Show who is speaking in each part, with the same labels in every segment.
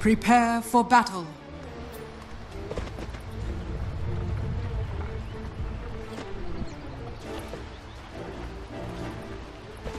Speaker 1: Prepare for battle.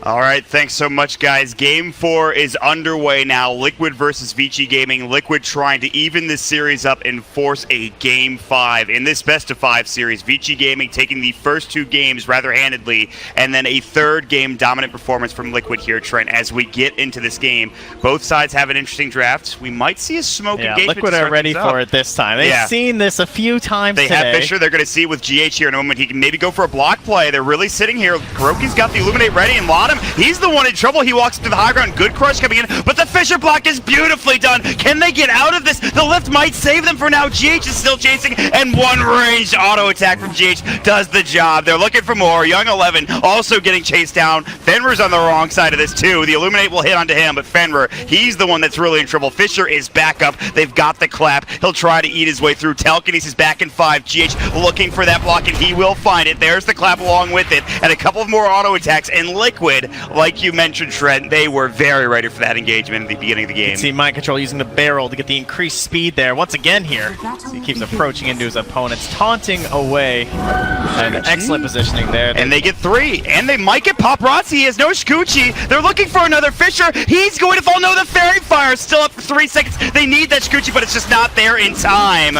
Speaker 2: All right, thanks so much, guys. Game 4 is underway now. Liquid versus Vici Gaming. Liquid trying to even this series up and force a Game 5. In this best-of-5 series, Vici Gaming taking the first 2 games rather handedly, and then a third game dominant performance from Liquid here, Trent. As we get into this game, both sides have an interesting draft. We might see a smoke engagement.
Speaker 3: Liquid are ready for it this time. They've seen this a few times
Speaker 2: They
Speaker 3: today.
Speaker 2: have Fisher. They're going to see with GH here in a moment. He can maybe go for a block play. They're really sitting here. Kuroky's got the Illuminate ready, and Lottom, he's the one in trouble. He walks into the high ground. Good crush coming in, but the Fisher block is beautifully done. Can they get out of this? The lift might save them for now. GH is still chasing, and one ranged auto attack from GH does the job. They're looking for more. Young 11 also getting chased down. Fenrir's on the wrong side of this too. The Illuminate will hit onto him, but Fenrir, he's the one that's really in trouble. Fisher is back up. They've got the clap. He'll try to eat his way through. Telekinesis is back in 5. GH looking for that block, and he will find it. There's the clap along with it, and a couple of more auto attacks. And Liquid, like you mentioned, Trent, they were very ready for that engagement at the beginning of the game.
Speaker 3: See Mind Control using the barrel to get the increased speed there. Once again here, he keeps approaching into his opponents, taunting away. And excellent positioning there.
Speaker 2: And they get 3, and they might get paparazzi. He has no Shikuchi. They're looking for another Fisher. He's going to fall. No, the Fairy Fire is still up for 3 seconds. They need that Shikuchi, but it's just not there in time.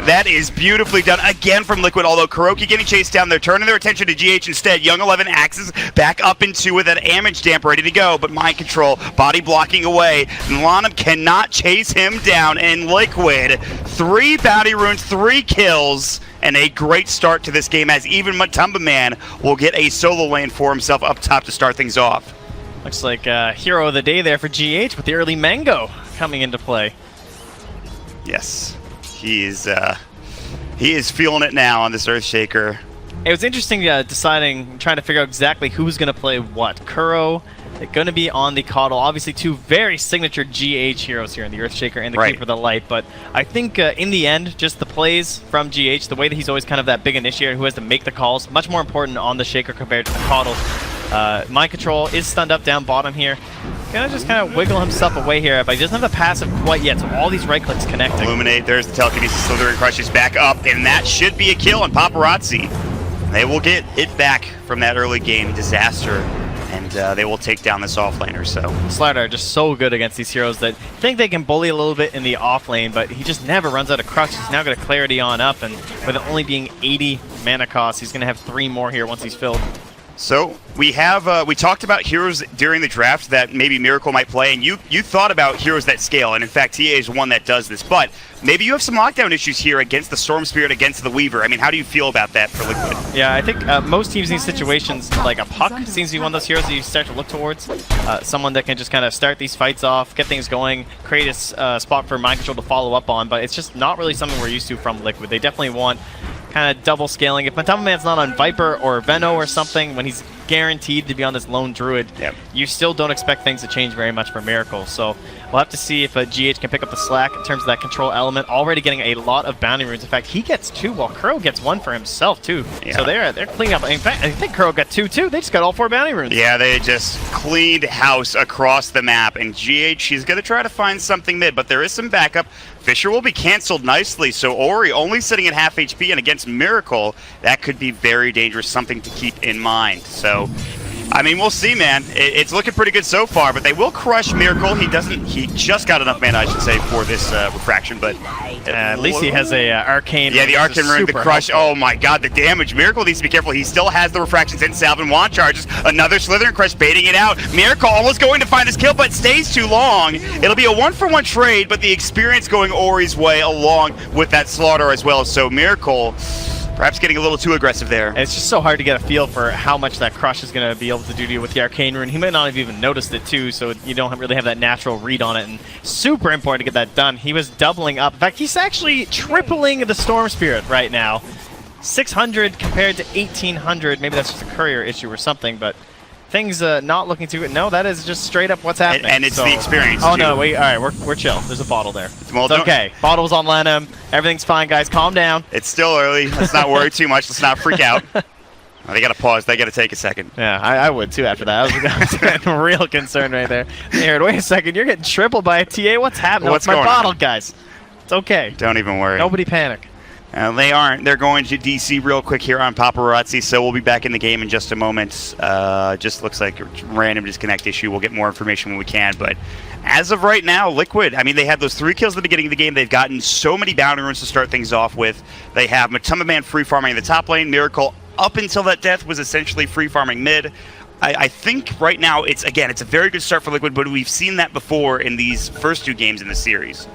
Speaker 2: That is beautifully done again from Liquid, although Kuroky getting chased down. They're turning their attention to GH instead. Young 11 axes back up into with that damage damp ready to go, but Mind Control, body blocking away. Lanham cannot chase him down, and Liquid, 3 bounty runes, 3 kills, and a great start to this game as even Matumba Man will get a solo lane for himself up top to start things off.
Speaker 3: Looks like hero of the day there for GH with the early Mango coming into play.
Speaker 2: Yes. He is feeling it now on this Earthshaker.
Speaker 3: It was interesting trying to figure out exactly who's going to play what. Kuro, going to be on the Coddle. Obviously 2 very signature GH heroes here in the Earthshaker and the Keeper of the Light. But I think in the end, just the plays from GH, the way that he's always kind of that big initiator who has to make the calls, much more important on the Shaker compared to the Coddle. Mind Control is stunned up down bottom here. Gonna just kind of wiggle himself away here, but he doesn't have the passive quite yet, so all these right clicks connecting.
Speaker 2: Illuminate, there's the Telekinesis, Slithering Crush is back up, and that should be a kill on Paparazzi. They will get it back from that early game disaster, and they will take down this offlaner. So
Speaker 3: Slider just so good against these heroes that think they can bully a little bit in the off lane, but he just never runs out of crush. He's now got a clarity on up, and with it only being 80 mana cost, he's gonna have 3 more here once he's filled.
Speaker 2: So we have we talked about heroes during the draft that maybe Miracle might play, and you thought about heroes that scale, and in fact TA is one that does this. But maybe you have some lockdown issues here against the Storm Spirit, against the Weaver. I mean, how do you feel about that for Liquid?
Speaker 3: Yeah, I think most teams in these situations, like a Puck seems to be one of those heroes that you start to look towards. Someone that can just kind of start these fights off, get things going, create a spot for Mind Control to follow up on, but it's just not really something we're used to from Liquid. They definitely want kind of double scaling. If Matumba Man's not on Viper or Venno or something, when he's guaranteed to be on this lone Druid, you still don't expect things to change very much for Miracle. So we'll have to see if GH can pick up the slack in terms of that control element. Already getting a lot of bounty runes. In fact, he gets 2 while Kuro gets 1 for himself too. Yeah. So they're cleaning up. In fact, I think Kuro got 2 too. They just got all 4 bounty runes.
Speaker 2: Yeah, they just cleaned house across the map, and GH, he's going to try to find something mid, but there is some backup. Fisher will be canceled nicely, so Ori only sitting at half HP, and against Miracle, that could be very dangerous, something to keep in mind. So, I mean, we'll see, man. It's looking pretty good so far, but they will crush Miracle. He just got enough mana, I should say, for this refraction, but
Speaker 3: at least he has a arcane.
Speaker 2: Yeah, the arcane rune, the crush. Helpful. Oh my god, the damage. Miracle needs to be careful. He still has the refractions in Salvin. Wand charges. Another Slithering Crush baiting it out. Miracle almost going to find his kill, but stays too long. It'll be a 1-for-1 trade, but the experience going Ori's way along with that slaughter as well. So Miracle perhaps getting a little too aggressive there.
Speaker 3: It's just so hard to get a feel for how much that crush is going to be able to do to you with the arcane rune. He might not have even noticed it too, so you don't really have that natural read on it, and super important to get that done. He was doubling up. In fact, he's actually tripling the Storm Spirit right now. 600 compared to 1800. Maybe that's just a courier issue or something, but things not looking too good. No, that is just straight up what's happening.
Speaker 2: And it's the experience.
Speaker 3: Oh,
Speaker 2: too.
Speaker 3: no, wait. All right, we're chill. There's a bottle there.
Speaker 2: Well,
Speaker 3: it's okay. Bottle's on Lanham. Everything's fine, guys. Calm down.
Speaker 2: It's still early. Let's not worry too much. Let's not freak out. Oh, they got to pause. They got to take a second.
Speaker 3: Yeah, I would too after that. I was a real concern right there. Aaron, wait a second. You're getting tripled by a TA. What's happening?
Speaker 2: What's
Speaker 3: It's my
Speaker 2: going
Speaker 3: bottle,
Speaker 2: on?
Speaker 3: guys. It's okay.
Speaker 2: Don't even worry.
Speaker 3: Nobody panic.
Speaker 2: They aren't. They're going to DC real quick here on Paparazzi, so we'll be back in the game in just a moment. Just looks like a random disconnect issue. We'll get more information when we can, but as of right now, Liquid, I mean, they had those 3 kills at the beginning of the game. They've gotten so many bounty runes to start things off with. They have Matuma Man free farming in the top lane. Miracle, up until that death, was essentially free farming mid. I think right now, it's a very good start for Liquid, but we've seen that before in these first 2 games in the series.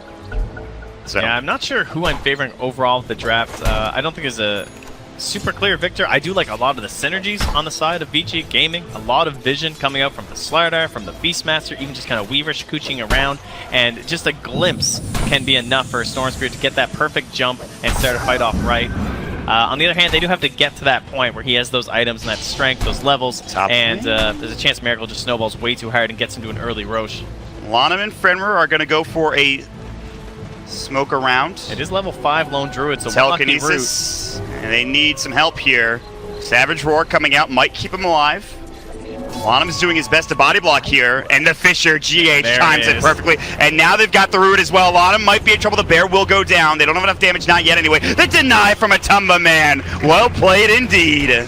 Speaker 2: So.
Speaker 3: Yeah, I'm not sure who I'm favoring overall with the draft. I don't think there's a super clear victor. I do like a lot of the synergies on the side of Vici Gaming. A lot of vision coming out from the Slardar, from the Beastmaster, even just kind of Weaver scooching around. And just a glimpse can be enough for a Storm Spirit to get that perfect jump and start a fight off right. On the other hand, they do have to get to that point where he has those items and that strength, those levels, and there's a chance Miracle just snowballs way too hard and gets into an early Roche.
Speaker 2: Lanham and Fenrir are going to go for a smoke around.
Speaker 3: It is level 5 Lone Druid, so
Speaker 2: telekinesis, and they need some help here. Savage Roar coming out might keep him alive. Lanham is doing his best to body block here, and the Fisher GH chimes it perfectly. And now they've got the Root as well. Lanham might be in trouble. The Bear will go down. They don't have enough damage, not yet anyway. The deny from Matuma Man. Well played indeed.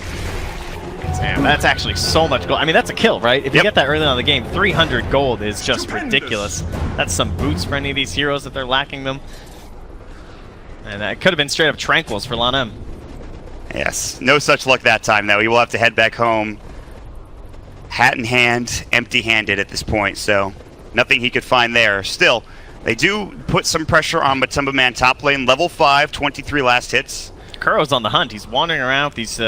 Speaker 3: Damn, that's actually so much gold. I mean, that's a kill, right? If you get that early on in the game, 300 gold is just ridiculous. That's some boots for any of these heroes that they're lacking them. And that could have been straight up tranquils for Lanham.
Speaker 2: Yes, no such luck that time, though. He will have to head back home, hat in hand, empty-handed at this point, so nothing he could find there. Still, they do put some pressure on Matuma Man top lane, level 5, 23 last hits.
Speaker 3: Kuro's on the hunt. He's wandering around with these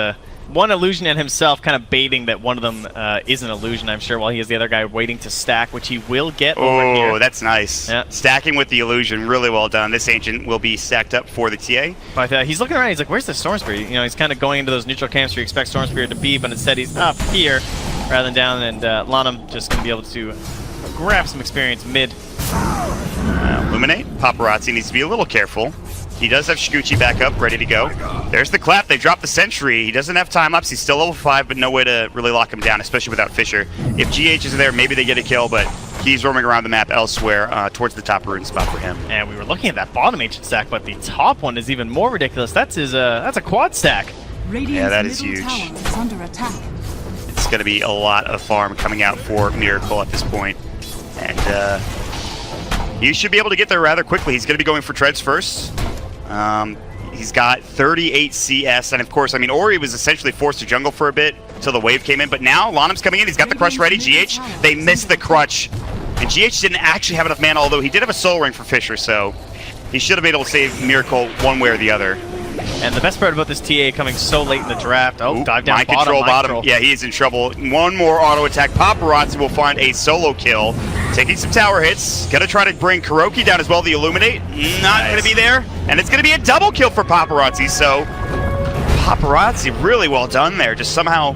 Speaker 3: one illusion and himself kind of baiting that one of them is an illusion, I'm sure, while he has the other guy waiting to stack, which he will get over here.
Speaker 2: Oh, that's nice.
Speaker 3: Yeah.
Speaker 2: Stacking with the illusion, really well done. This Ancient will be stacked up for the TA.
Speaker 3: But he's looking around, he's like, where's the Storm Spirit? You know, he's kind of going into those neutral camps where you expect Storm Spirit to be, but instead he's up here rather than down, and Lanham just going to be able to grab some experience mid.
Speaker 2: Illuminate. Paparazzi needs to be a little careful. He does have Shikuchi back up, ready to go. There's the clap. They dropped the sentry. He doesn't have time lapse. He's still level 5, but no way to really lock him down, especially without Fisher. If GH is there, maybe they get a kill, but he's roaming around the map elsewhere towards the top rune spot for him. And
Speaker 3: we were looking at that bottom ancient stack, but the top one is even more ridiculous. That's a quad stack.
Speaker 2: Yeah, that is huge.
Speaker 1: Is under attack.
Speaker 2: It's going to be a lot of farm coming out for Miracle at this point. And he should be able to get there rather quickly. He's going to be going for treads first. He's got 38 CS, and of course, I mean, Ori was essentially forced to jungle for a bit until the wave came in, but now Lanham's coming in, he's got the crush ready. GH, they missed the crutch, and GH didn't actually have enough mana, although he did have a soul ring for Fisher, so he should have been able to save Miracle one way or the other.
Speaker 3: And the best part about this TA coming so late in the draft, dive down
Speaker 2: mind control bottom. Yeah, he is in trouble. One more auto attack. Paparazzi will find a solo kill. Taking some tower hits. Gonna try to bring Kuroky down as well. The Illuminate, not gonna be there. And it's gonna be a double kill for Paparazzi, so Paparazzi really well done there. Just somehow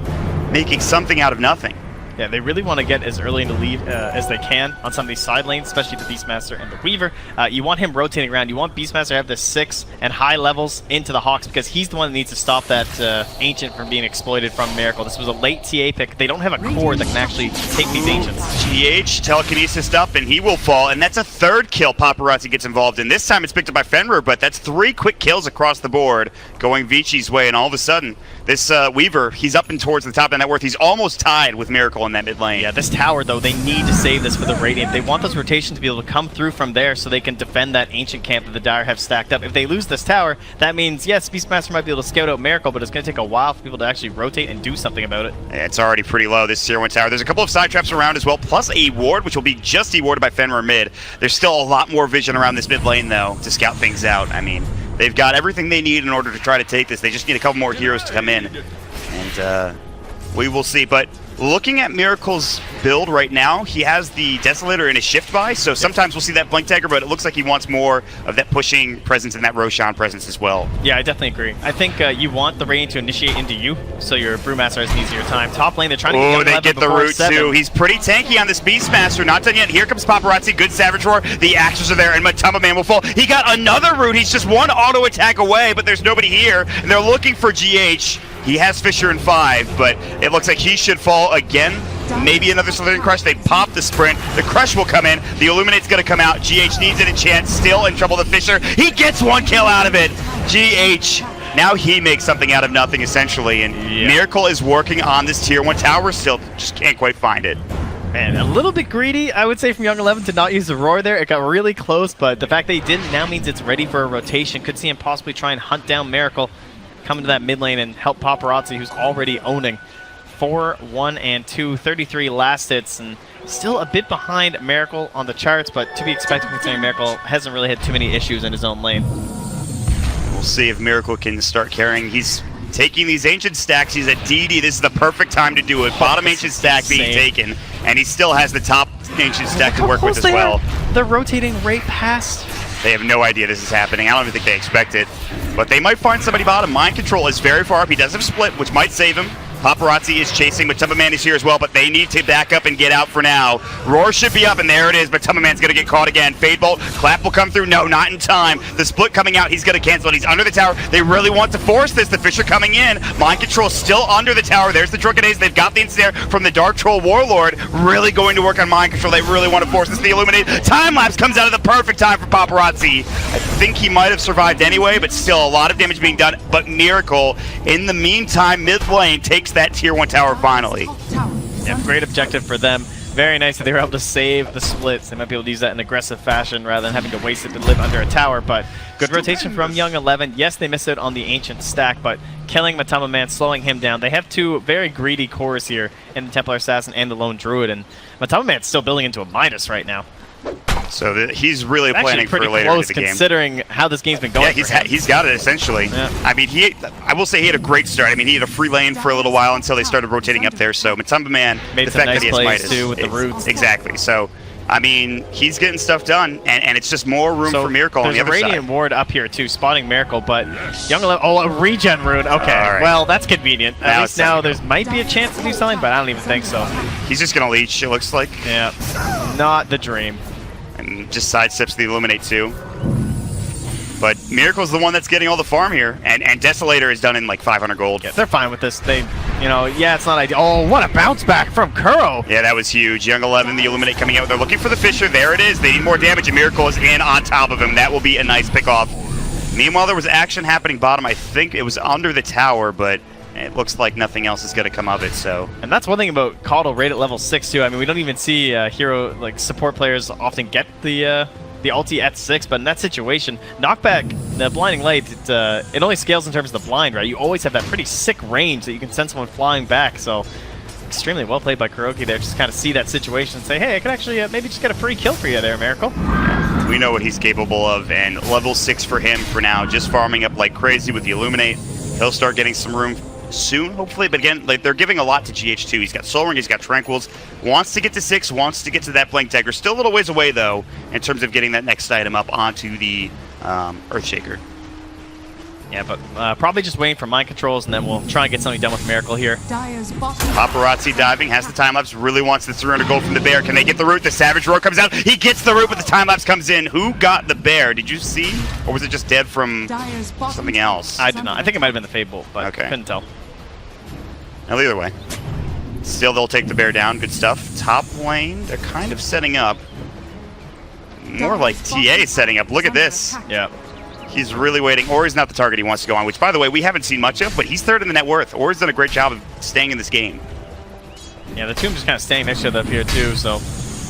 Speaker 2: making something out of nothing.
Speaker 3: Yeah, they really want to get as early into lead as they can on some of these side lanes, especially the Beastmaster and the Weaver. You want him rotating around. You want Beastmaster to have the 6 and high levels into the Hawks because he's the one that needs to stop that Ancient from being exploited from Miracle. This was a late TA pick. They don't have a core that can actually take these Ancients.
Speaker 2: GH telekinesis up, and he will fall, and that's a 3rd kill Paparazzi gets involved in. This time it's picked up by Fenrir, but that's 3 quick kills across the board going Vici's way, and all of a sudden, this Weaver, he's up and towards the top of the net worth. He's almost tied with Miracle in that mid lane.
Speaker 3: Yeah, this tower, though, they need to save this for the Radiant. They want those rotations to be able to come through from there so they can defend that Ancient camp that the Dire have stacked up. If they lose this tower, that means, yes, Beastmaster might be able to scout out Miracle, but it's going to take a while for people to actually rotate and do something about it.
Speaker 2: Yeah, it's already pretty low, this Tier 1 tower. There's a couple of side traps around as well, plus a ward, which will be just ewarded by Fenrir mid. There's still a lot more vision around this mid lane, though, to scout things out. I mean, they've got everything they need in order to try to take this. They just need a couple more heroes to come in. And we will see. But looking at Miracle's build right now, he has the Desolator in his shift buy, so sometimes we'll see that Blink Dagger, but it looks like he wants more of that pushing presence and that Roshan presence as well.
Speaker 3: Yeah, I definitely agree. I think you want the Radiant to initiate into you, so your Brewmaster has an easier time. Top lane, they're trying to get
Speaker 2: they get the root too. He's pretty tanky on this Beastmaster. Not done yet. Here comes Paparazzi. Good Savage Roar. The axes are there, and Matuma Man will fall. He got another root. He's just one auto attack away, but there's nobody here, and they're looking for GH. He has Fisher in 5, but it looks like he should fall again. Maybe another Slithering Crush. They pop the sprint. The Crush will come in. The Illuminate's going to come out. GH needs it in chance. Still in trouble, the Fisher. He gets 1 kill out of it. GH, now he makes something out of nothing, essentially. And Miracle is working on this tier 1 tower still. Just can't quite find it.
Speaker 3: Man, a little bit greedy, I would say, from Young 11 to not use the Roar there. It got really close, but the fact that he didn't now means it's ready for a rotation. Could see him possibly try and hunt down Miracle, come into that mid lane and help Paparazzi, who's already owning 4, 1, and 2, 33 last hits, and still a bit behind Miracle on the charts, but to be expected considering Miracle hasn't really had too many issues in his own lane.
Speaker 2: We'll see if Miracle can start carrying. He's taking these Ancient Stacks. He's at DD. This is the perfect time to do it. Bottom Ancient Stack being taken, and he still has the top Ancient Stack to work with as well.
Speaker 3: They're rotating right past.
Speaker 2: They have no idea this is happening. I don't even think they expect it. But they might find somebody bottom. Mind Control is very far up. He does have Split, which might save him. Paparazzi is chasing, but Tumbaman is here as well, but they need to back up and get out for now. Roar should be up, and there it is, but Tumbaman's going to get caught again. Fade Bolt, Clap will come through. No, not in time. The Split coming out, he's going to cancel it. He's under the tower. They really want to force this. The Fisher coming in. Mind Control still under the tower. There's the Drunken Ace. They've got the ensnare from the Dark Troll Warlord. Really going to work on Mind Control. They really want to force this. The Illuminate. Time Lapse comes out at the perfect time for Paparazzi. I think he might have survived anyway, but still a lot of damage being done. But Miracle, in the meantime, mid lane takes that tier 1 tower finally.
Speaker 3: Yeah, great objective for them. Very nice that they were able to save the splits. They might be able to use that in aggressive fashion rather than having to waste it to live under a tower, but good rotation from Young 11. Yes, they missed it on the Ancient Stack, but killing Matama Man, slowing him down. They have 2 very greedy cores here in the Templar Assassin and the Lone Druid, and Matama Man's still building into a minus right now.
Speaker 2: So he's really planning for later in the game.
Speaker 3: Considering how this game's been going.
Speaker 2: Yeah, he's got it essentially. Yeah. I mean, I will say he had a great start. I mean, he had a free lane for a little while until they started rotating up there. So Matamba Man
Speaker 3: made some nice plays too with the roots.
Speaker 2: Exactly. So I mean, he's getting stuff done, and it's just more room for Miracle on the other side.
Speaker 3: There's a Radiant Ward up here too, spotting Miracle, but Young 11. Oh, a regen rune. Okay,
Speaker 2: right.
Speaker 3: Well that's convenient. At least now there might be a chance to do something, but I don't even think so.
Speaker 2: He's just gonna leech. It looks like.
Speaker 3: Yeah, not the dream.
Speaker 2: And just sidesteps the Illuminate too. But Miracle's the one that's getting all the farm here, and Desolator is done in like 500 gold.
Speaker 3: Yeah, they're fine with this. They, you know, yeah, it's not ideal. Oh, what a bounce back from Kuro!
Speaker 2: Yeah, that was huge. Young 11, the Illuminate coming out. They're looking for the Fisher. There it is. They need more damage, and Miracle is in on top of him. That will be a nice pick-off. Meanwhile, there was action happening bottom. I think it was under the tower, but it looks like nothing else is going to come of it, so.
Speaker 3: And that's one thing about Caudle right at level 6, too. I mean, we don't even see hero, like, support players often get the ulti at 6, but in that situation, knockback, the blinding light, it only scales in terms of the blind, right? You always have that pretty sick range that you can send someone flying back, so extremely well played by Kuroky there. Just kind of see that situation and say, hey, I could actually maybe just get a free kill for you there, Miracle.
Speaker 2: We know what he's capable of, and level 6 for him for now, just farming up like crazy with the Illuminate. He'll start getting some room soon, hopefully, but again, like, they're giving a lot to GH2. He's got Soul Ring, he's got Tranquils, wants to get to 6, wants to get to that Blank Dagger. Still a little ways away, though, in terms of getting that next item up onto the Earthshaker.
Speaker 3: Yeah, but probably just waiting for mind controls, and then we'll try and get something done with Miracle here.
Speaker 2: Paparazzi diving, has the time lapse, really wants the 300 gold from the bear. Can they get the root? The Savage Roar comes out. He gets the root, but the time lapse comes in. Who got the bear? Did you see? Or was it just dead from something else?
Speaker 3: I did not. I think it might have been the Fade Bolt, but
Speaker 2: okay.
Speaker 3: Couldn't tell.
Speaker 2: Well, either way. Still, they'll take the bear down. Good stuff. Top lane, they're kind of setting up. More like TA setting up. Look at this.
Speaker 3: Yeah.
Speaker 2: He's really waiting. Ori's not the target he wants to go on, which, by the way, we haven't seen much of, but he's third in the net worth. Ori's done a great job of staying in this game.
Speaker 3: Yeah, the Tomb just kind of staying next to it up here, too, so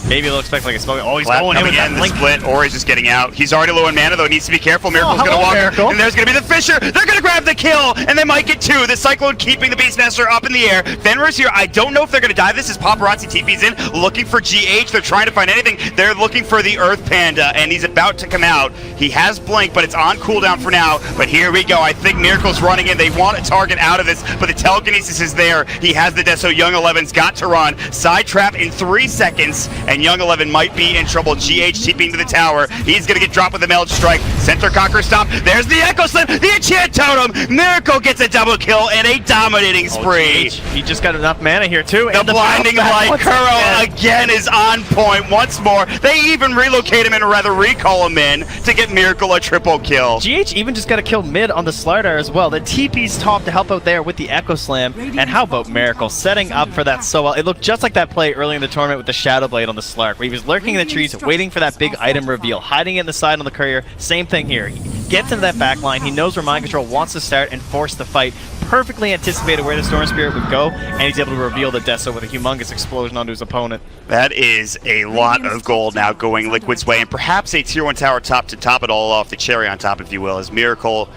Speaker 3: maybe they'll expect like a smoke. Oh, he's
Speaker 2: Clap
Speaker 3: going in with
Speaker 2: again,
Speaker 3: that
Speaker 2: the split. Ori's just getting out. He's already low in mana, though. He needs to be careful. Miracle's going to walk.
Speaker 3: Miracle.
Speaker 2: And there's going to be the Fisher. They're going to grab the kill, and they might get 2. The Cyclone keeping the Beastmaster up in the air. Fenrir's here. I don't know if they're going to die. This is Paparazzi TP's in, looking for GH. They're trying to find anything. They're looking for the Earth Panda, and he's about to come out. He has Blink, but it's on cooldown for now. But here we go. I think Miracle's running in. They want a target out of this, but the Telekinesis is there. He has the death, so Young 11's got to run. Side trap in 3 seconds, and Young 11 might be in trouble. GH TPing to the tower. He's going to get dropped with the Meld Strike. Center Conquer Stomp. There's the Echo Slam, the Enchant Totem. Miracle gets a double kill and a dominating spree.
Speaker 3: He just got enough mana here too.
Speaker 2: The Blinding Light, Kuro again is on point once more. They even relocate him and rather recall him in to get Miracle a triple kill.
Speaker 3: GH even just got a kill mid on the Slardar as well. The TP's top to help out there with the Echo Slam. And how about Miracle setting up for that so well? It looked just like that play early in the tournament with the Shadow Blade on the Slark, where he was lurking in the trees, waiting for that big item reveal, hiding in the side on the Courier. Same thing here. He gets into that back line. He knows where Mind Control wants to start and force the fight. Perfectly anticipated where the Storm Spirit would go, and he's able to reveal the Deso with a humongous explosion onto his opponent.
Speaker 2: That is a lot of gold now going Liquid's way, and perhaps a tier 1 tower top to top it all off, the cherry on top, if you will, as Miracle,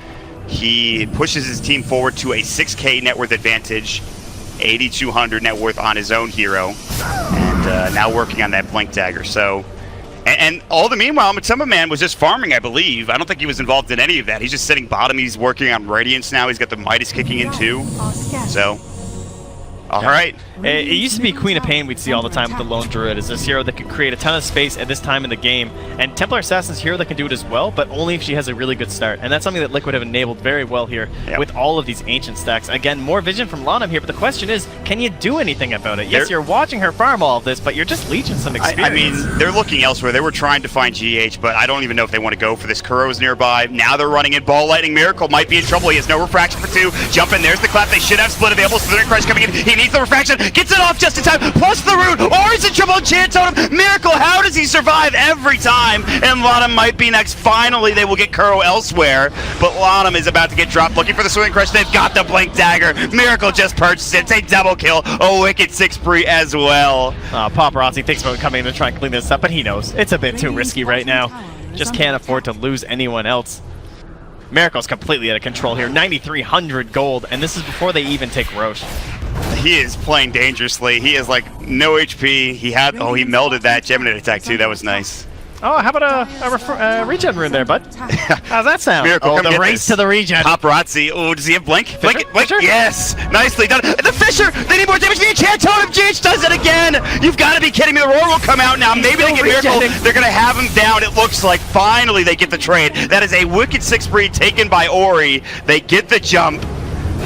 Speaker 2: he pushes his team forward to a 6k net worth advantage, 8,200 net worth on his own hero, and now working on that Blink Dagger. So, and all the meanwhile, Matumba Man was just farming, I believe. I don't think he was involved in any of that. He's just sitting bottom. He's working on Radiance now. He's got the Midas kicking in too. So, all right.
Speaker 3: It used to be Queen of Pain we'd see all the time with the Lone Druid, is this hero that could create a ton of space at this time in the game. And Templar Assassin's hero that can do it as well, but only if she has a really good start. And that's something that Liquid have enabled very well here with all of these ancient stacks. Again, more vision from Lanham here, but the question is, can you do anything about it? Yes, you're watching her farm all of this, but you're just leeching some experience.
Speaker 2: I mean, they're looking elsewhere. They were trying to find GH, but I don't even know if they want to go for this. Kuro's nearby. Now they're running in Ball Lightning. Miracle might be in trouble. He has no refraction for 2. Jump in. There's the clap. They should have split available. Slithering Crush coming in. He needs the refraction. Gets it off just in time. Plus the root. Or he's in trouble. Enchant Totem. Miracle. How does he survive every time? And Lanham might be next. Finally, they will get Kuro elsewhere. But Lanham is about to get dropped. Looking for the Slithering Crush. They've got the Blink Dagger. Miracle just purchased it. It's a double kill. A wicked 6 spree as well.
Speaker 3: Paparazzi thinks about coming in to try and clean this up, but he knows it's a bit too risky right now. Just can't afford to lose anyone else. Miracle's completely out of control here. 9,300 gold, and this is before they even take Roche.
Speaker 2: He is playing dangerously. He has like no HP. He had, oh, he melded that Geminate attack too. That was nice.
Speaker 3: Oh, how about a regen rune there, bud? How's that sound?
Speaker 2: Miracle,
Speaker 3: the race to the regen.
Speaker 2: Paparazzi. Oh, does he have Blink? Blink it, Blink.
Speaker 3: Fisher?
Speaker 2: Yes. Nicely done. The Fisher. They need more damage. The Enchant Totem. GH does it again. You've got to be kidding me. The Roar will come out now. Maybe they get Miracle. They're going to have him down. It looks like finally they get the trade. That is a wicked 6 spree taken by Ori. They get the jump.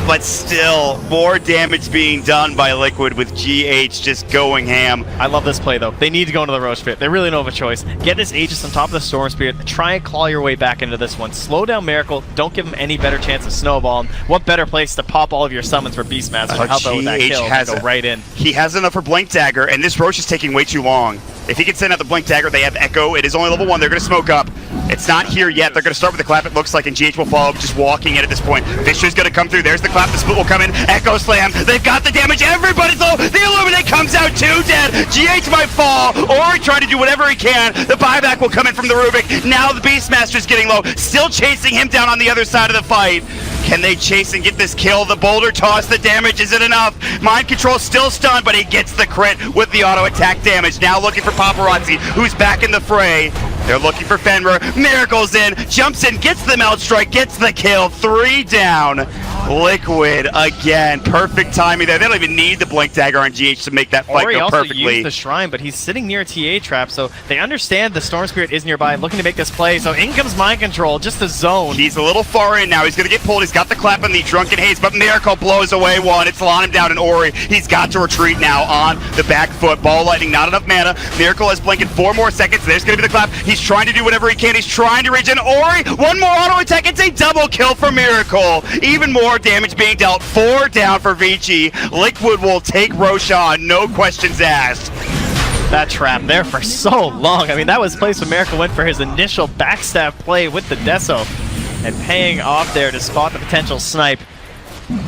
Speaker 2: But still, more damage being done by Liquid with GH just going ham.
Speaker 3: I love this play, though. They need to go into the Roche pit. They really don't have a choice. Get this Aegis on top of the Storm Spirit. Try and claw your way back into this one. Slow down Miracle. Don't give him any better chance of snowballing. What better place to pop all of your summons for Beastmaster and help out with that kill and go right in.
Speaker 2: He has enough for Blink Dagger, and this Roche is taking way too long. If he can send out the Blink Dagger, they have Echo. It is only level 1. They're going to smoke up. It's not here yet. They're going to start with the clap, it looks like, and GH will follow, just walking in at this point. Fisher's going to come through. There's the clap. The split will come in. Echo Slam. They've got the damage. Everybody's low. The Illuminate comes out too dead. GH might fall, or try to do whatever he can. The buyback will come in from the Rubik. Now the Beastmaster's getting low. Still chasing him down on the other side of the fight. Can they chase and get this kill? The boulder toss, the damage, is it enough? Mind Control still stunned, but he gets the crit with the auto attack damage. Now looking for Paparazzi, who's back in the fray. They're looking for Fenrir. Miracle's in, jumps in, gets the Melt Strike, gets the kill. 3 down. Liquid again. Perfect timing there. They don't even need the Blink Dagger on GH to make that fight go perfectly.
Speaker 3: Also used the Shrine, but he's sitting near TA Trap, so they understand the Storm Spirit is nearby, looking to make this play. So in comes Mind Control, just the zone.
Speaker 2: He's a little far in now. He's going to get pulled. He's got the clap in the Drunken Haze, but Miracle blows away one. It's Lanham down and Ori. He's got to retreat now on the back foot. Ball Lightning, not enough mana. Miracle has Blink in 4 more seconds. There's going to be the clap. He's trying to do whatever he can. He's trying to regen Ori. 1 more auto attack. It's a double kill for Miracle. Even more damage being dealt. 4 down for Vici. Liquid will take Roshan. No questions asked.
Speaker 3: That trap there for so long. I mean, that was the place when Miracle went for his initial backstab play with the Deso. And paying off there to spot the potential snipe.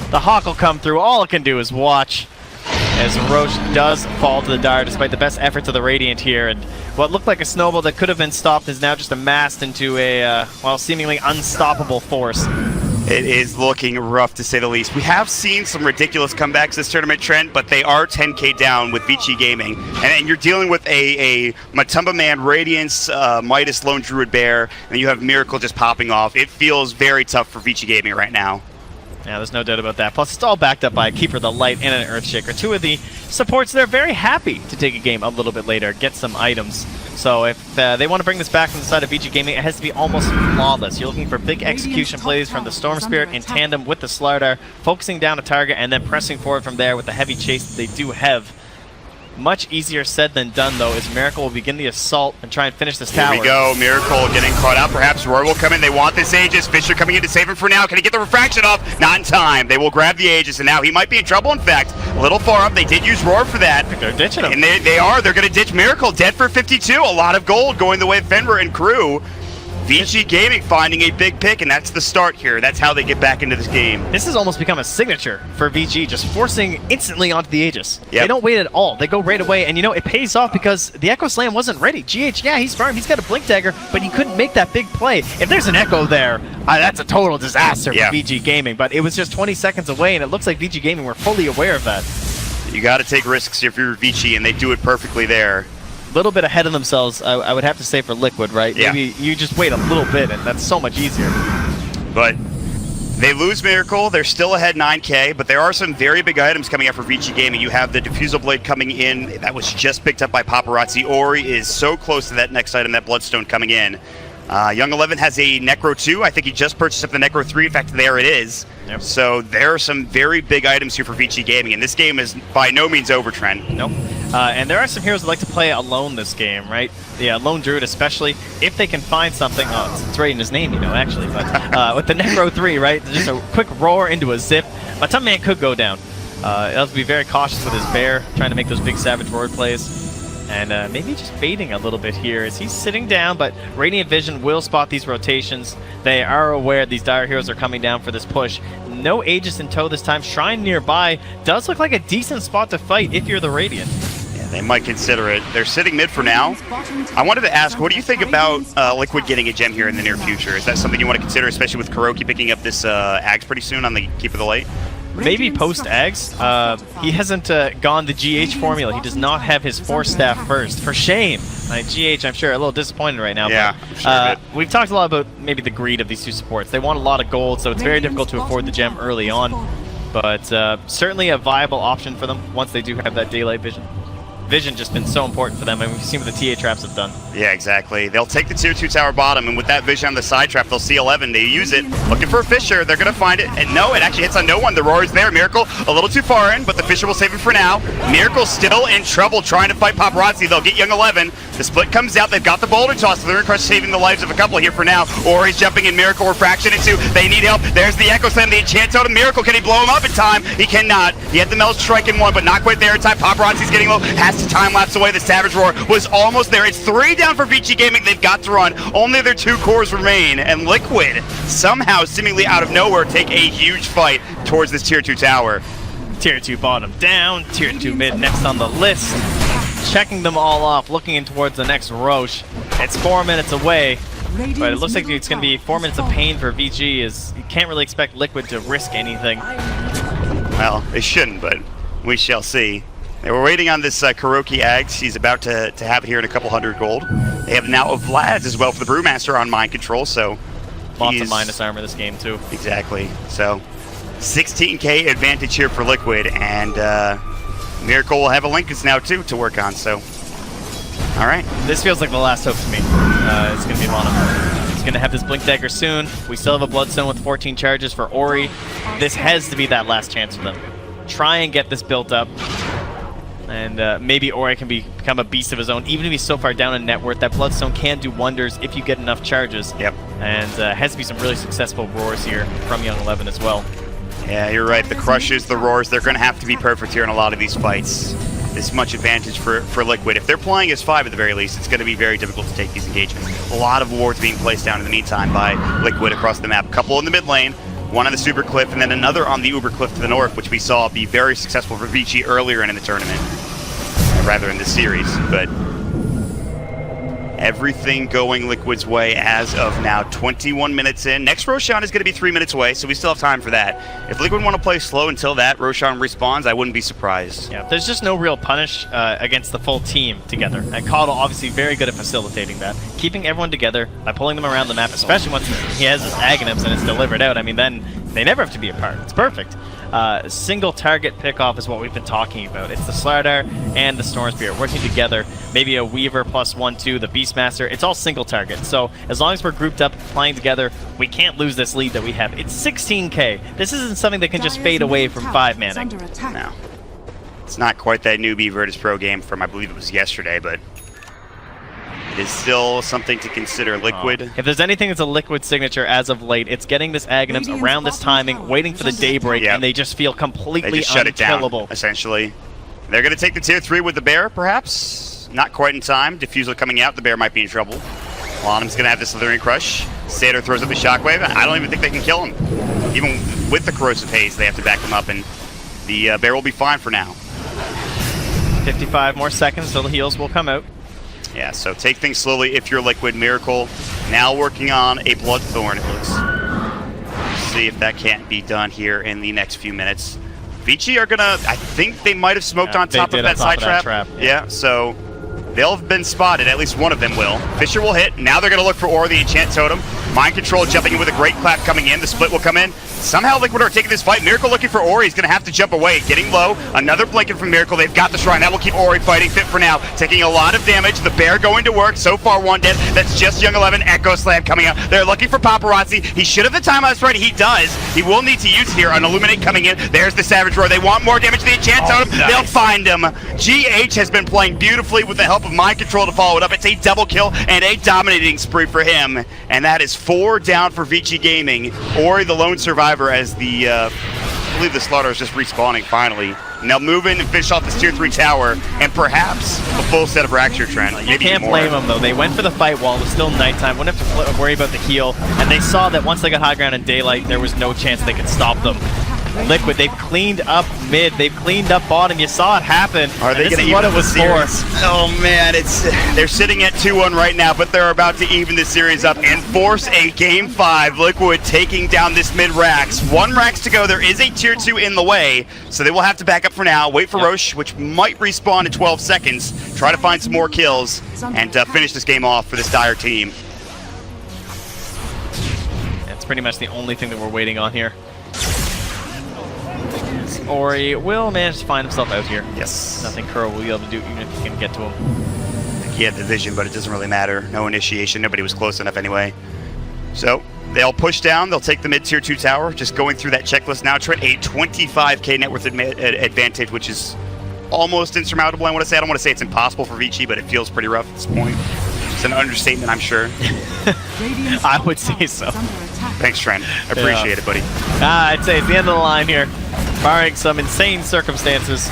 Speaker 3: The Hawk will come through. All it can do is watch as Roche does fall to the Dire despite the best efforts of the Radiant here. And what looked like a snowball that could have been stopped is now just amassed into a, well, seemingly unstoppable force.
Speaker 2: It is looking rough, to say the least. We have seen some ridiculous comebacks this tournament, Trent, but they are 10k down with Vici Gaming. And you're dealing with a Matumba Man, Radiance, Midas, Lone Druid Bear, and you have Miracle just popping off. It feels very tough for Vici Gaming right now.
Speaker 3: Yeah, there's no doubt about that. Plus, it's all backed up by a Keeper of the Light and an Earthshaker. Two of the supports that are very happy to take a game a little bit later, get some items. So if they want to bring this back from the side of VG Gaming, it has to be almost flawless. You're looking for big execution plays from the Storm Spirit in tandem with the Slardar, focusing down a target and then pressing forward from there with the heavy chase that they do have. Much easier said than done, though, as Miracle will begin the assault and try and finish this tower.
Speaker 2: Here we go. Miracle getting caught out. Perhaps Roy will come in. They want this Aegis. Fisher coming in to save him for now. Can he get the refraction off? Not in time. They will grab the Aegis, and now he might be in trouble, in fact. A little far up. They did use Roar for that.
Speaker 3: They're ditching him.
Speaker 2: And they are. They're going to ditch Miracle. Dead for 52. A lot of gold going the way of Fenrir and crew. VG Gaming finding a big pick, and that's the start here. That's how they get back into this game.
Speaker 3: This has almost become a signature for VG, just forcing instantly onto the Aegis.
Speaker 2: Yep.
Speaker 3: They don't wait at all. They go right away, and you know, it pays off because the Echo Slam wasn't ready. GH, yeah, he's firm. He's got a Blink Dagger, but he couldn't make that big play. If there's an Echo there, that's a total disaster for VG Gaming, but it was just 20 seconds away, and it looks like VG Gaming were fully aware of that.
Speaker 2: You got to take risks if you're VG, and they do it perfectly there.
Speaker 3: Little bit ahead of themselves, I would have to say, for Liquid, right?
Speaker 2: Yeah.
Speaker 3: Maybe you just wait a little bit, and that's so much easier.
Speaker 2: But they lose Miracle. They're still ahead 9K, but there are some very big items coming up for VG Gaming. You have the Diffusal Blade coming in. That was just picked up by Paparazzi. Ori is so close to that next item, that Bloodstone coming in. Young 11 has a Necro 2. I think he just purchased up the Necro 3. In fact, there it is. Yep. So there are some very big items here for VG Gaming, and this game is by no means over, Trent.
Speaker 3: Nope. And there are some heroes that like to play alone this game, right? The Lone Druid especially, if they can find something. Oh, it's right in his name, you know, actually. But with the Necro 3, right? Just a quick roar into a zip. But some man could go down. He'll have to be very cautious with his bear, trying to make those big Savage Roar plays. And maybe just baiting a little bit here as he's sitting down, but Radiant Vision will spot these rotations. They are aware these Dire heroes are coming down for this push. No Aegis in tow this time. Shrine nearby does look like a decent spot to fight if you're the Radiant.
Speaker 2: Yeah, they might consider it. They're sitting mid for now. I wanted to ask, what do you think about Liquid getting a gem here in the near future? Is that something you want to consider, especially with Kuroky picking up this Ags pretty soon on the Keep of the Light?
Speaker 3: Maybe post-Ags. He hasn't gone the GH formula. He does not have his Force Staff first. For shame. GH, I'm sure, a little disappointed right now.
Speaker 2: Yeah,
Speaker 3: but,
Speaker 2: I'm sure
Speaker 3: we've talked a lot about maybe the greed of these two supports. They want a lot of gold, so it's very difficult to afford the gem early on. But certainly a viable option for them once they do have that Daylight Vision. Vision just been so important for them, and we've seen what the TA traps have done.
Speaker 2: Yeah, exactly. They'll take the tier 2 tower bottom, and with that Vision on the side trap, they'll see 11. They use it, looking for a Fisher. They're going to find it, and no, it actually hits on no one. The Roar is there. Miracle a little too far in, but the Fisher will save it for now. Miracle still in trouble trying to fight Paparazzi. They'll get Young 11. The split comes out. They've got the Boulder Toss. They're Crush saving the lives of a couple here for now. Ori's jumping in. Miracle refraction into. They need help. There's the Echo Slam. The Enchant Totem. Miracle. Can he blow him up in time? He cannot. He had the Meld Strike in one, but not quite there in time. Paparazzi's getting low. Has to time lapse away. The Savage Roar was almost there. It's 3 down for VG Gaming. They've got to run. Only their 2 cores remain, and Liquid somehow, seemingly out of nowhere, take a huge fight towards this tier 2 tower.
Speaker 3: Tier 2 bottom down, tier 2 mid next on the list. Checking them all off, looking in towards the next Roche. It's 4 minutes away, but it looks like it's going to be 4 minutes of pain for VG, as you can't really expect Liquid to risk anything.
Speaker 2: Well, they shouldn't, but we shall see. They were waiting on this Kuroky Ags. He's about to have it here in a couple hundred gold. They have now a Vlad's as well for the Brewmaster on mind control, so
Speaker 3: lots of minus armor this game too.
Speaker 2: Exactly. So 16k advantage here for Liquid, and Miracle will have a Lincolns now too to work on, so all right.
Speaker 3: This feels like the last hope to me. It's going to be Lana. He's going to have this Blink Dagger soon. We still have a Bloodstone with 14 charges for Ori. This has to be that last chance for them. Try and get this built up. And maybe Ori can become a beast of his own. Even if he's so far down in net worth, that Bloodstone can do wonders if you get enough charges.
Speaker 2: Yep.
Speaker 3: And has to be some really successful Roars here from Young 11 as well.
Speaker 2: Yeah, you're right. The Crushes, the Roars, they're going to have to be perfect here in a lot of these fights. This much advantage for Liquid. If they're playing as 5 at the very least, it's going to be very difficult to take these engagements. A lot of wards being placed down in the meantime by Liquid across the map. A couple in the mid lane. One on the Super Cliff, and then another on the Uber Cliff to the north, which we saw be very successful for Vici earlier in the tournament, rather in this series. But everything going Liquid's way as of now. 21 minutes in. Next Roshan is going to be 3 minutes away, so we still have time for that. If Liquid want to play slow until that Roshan respawns, I wouldn't be surprised.
Speaker 3: Yeah, there's just no real punish against the full team together. And Caudle obviously very good at facilitating that. Keeping everyone together by pulling them around the map, especially once he has his Aghanims and it's delivered out. I mean, then They never have to be apart. It's perfect. Single target pickoff is what we've been talking about. It's the Slardar and the Storm Spirit working together. Maybe a Weaver plus 1/2, the Beastmaster. It's all single target. So as long as we're grouped up, playing together, we can't lose this lead that we have. It's 16k. This isn't something that can just fade away from 5-manning.
Speaker 2: No. It's not quite that newbie Virtus Pro game from, I believe it was yesterday, but it is still something to consider. Liquid.
Speaker 3: If there's anything that's a Liquid signature as of late, it's getting this Aghanims around this timing, waiting for the daybreak, and they just feel completely
Speaker 2: they just shut
Speaker 3: unkillable.
Speaker 2: It down, essentially. They're going to take the tier 3 with the Bear, perhaps. Not quite in time. Diffusal coming out. The Bear might be in trouble. Lonham's going to have the Slithering Crush. Satyr throws up the Shockwave. I don't even think they can kill him. Even with the Corrosive Haze, they have to back him up, and the Bear will be fine for now.
Speaker 3: 55 more seconds till the heals will come out.
Speaker 2: Yeah, so take things slowly if you're Liquid. Miracle now working on a Bloodthorn, it looks. See if that can't be done here in the next few minutes. Vici are gonna, I think they might have smoked on top of that side trap. Yeah, so they'll have been spotted, at least one of them will. Fisher will hit, now they're gonna look for Aura, the Enchant Totem. Mind Control jumping in with a great clap coming in, the split will come in. Somehow Liquid are taking this fight. Miracle looking for Ori, he's gonna have to jump away, getting low. Another blanket from Miracle, they've got the Shrine. That will keep Ori fighting fit for now. Taking a lot of damage, the Bear going to work. So far one dead, that's just Young 11. Echo Slam coming out. They're looking for Paparazzi. He should have the time on right, he does. He will need to use it here. An Illuminate coming in. There's the Savage Roar. They want more damage to the Enchant Totem. Nice. They'll find him. GH has been playing beautifully with the help of Mind Control to follow it up. It's a double kill and a dominating spree for him. And that is 4 down for Vici Gaming. Ori the lone survivor as the I believe the Slaughter is just respawning finally. And they'll move in and finish off this tier 3 tower, and perhaps a full set of Rapture Trend.
Speaker 3: You can't blame them though. They went for the fight while it was still nighttime. Wouldn't have to worry about the heal, and they saw that once they got high ground in daylight, there was no chance they could stop them. Liquid, they've cleaned up mid, they've cleaned up bottom. You saw it happen.
Speaker 2: Are they going to even the series? Oh man, they're sitting at 2-1 right now, but they're about to even the series up and force a game 5. Liquid taking down this mid Rax. 1 Rax to go. There is a tier 2 in the way, so they will have to back up for now. Wait for Roche, which might respawn in 12 seconds. Try to find some more kills and finish this game off for this Dire team.
Speaker 3: That's pretty much the only thing that we're waiting on here. Ori will manage to find himself out here.
Speaker 2: Yes.
Speaker 3: Nothing Kuro will be able to do even if he can get to him.
Speaker 2: I think he had the vision, but it doesn't really matter. No initiation. Nobody was close enough anyway. So they'll push down. They'll take the mid-tier 2 tower. Just going through that checklist now. Trent, a 25k net worth advantage, which is almost insurmountable, I want to say. I don't want to say it's impossible for Vici, but it feels pretty rough at this point. It's an understatement, I'm sure.
Speaker 3: I would say so.
Speaker 2: Thanks, Trent. I appreciate it, buddy.
Speaker 3: I'd say it's the end of the line here, barring some insane circumstances.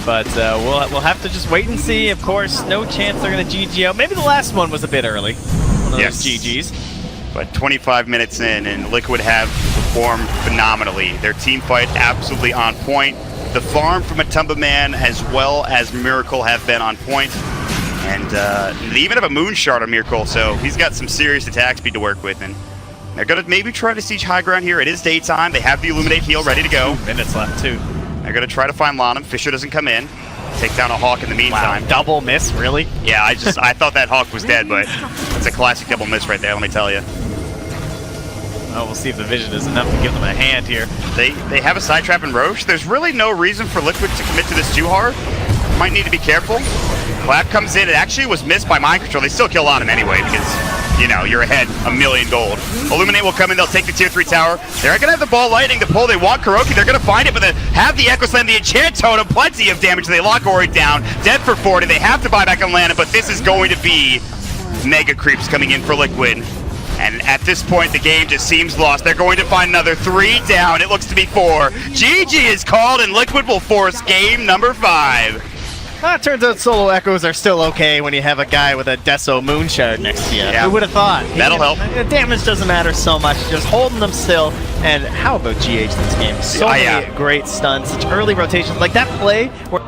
Speaker 3: But we'll have to just wait and see. Of course, no chance they're going to GG out. Maybe the last one was a bit early. One of those GGs.
Speaker 2: But 25 minutes in, and Liquid have performed phenomenally. Their team fight absolutely on point. The farm from Matumba Man as well as Miracle have been on point. And they even have a Moon Shard on Miracle, so he's got some serious attack speed to work with. And they're going to maybe try to siege high ground here. It is daytime. They have the Illuminate heal ready to go.
Speaker 3: 2 minutes left, too.
Speaker 2: They're going to try to find Lonham. Fisher doesn't come in. Take down a Hawk in the meantime.
Speaker 3: Wow, double miss, really?
Speaker 2: Yeah, I thought that Hawk was dead, but it's a classic double miss right there, let me tell you.
Speaker 3: Oh, we'll see if the vision is enough to give them a hand here.
Speaker 2: They have a side trap in Roche. There's really no reason for Liquid to commit to this too hard. Might need to be careful. Clap comes in. It actually was missed by Mind Control. They still kill on him anyway because, you know, you're ahead $1 million gold. Illuminate will come in. They'll take the tier 3 tower. They're going to have the ball lightning, the pull. They want Kuroky. They're going to find it, but they have the Echo Slam, the Enchant Totem. Plenty of damage. They lock Ori down. Dead for 40. They have to buy back on Lana, but this is going to be mega creeps coming in for Liquid. And at this point, the game just seems lost. They're going to find another 3 down. It looks to be 4. GG is called, and Liquid will force game number 5.
Speaker 3: It turns out solo echoes are still okay when you have a guy with a Deso Moonshard next to you.
Speaker 2: Yeah.
Speaker 3: Who would have thought?
Speaker 2: That'll help.
Speaker 3: The damage doesn't matter so much, just holding them still. And how about GH this game? So many great stuns, such early rotations. Like that play where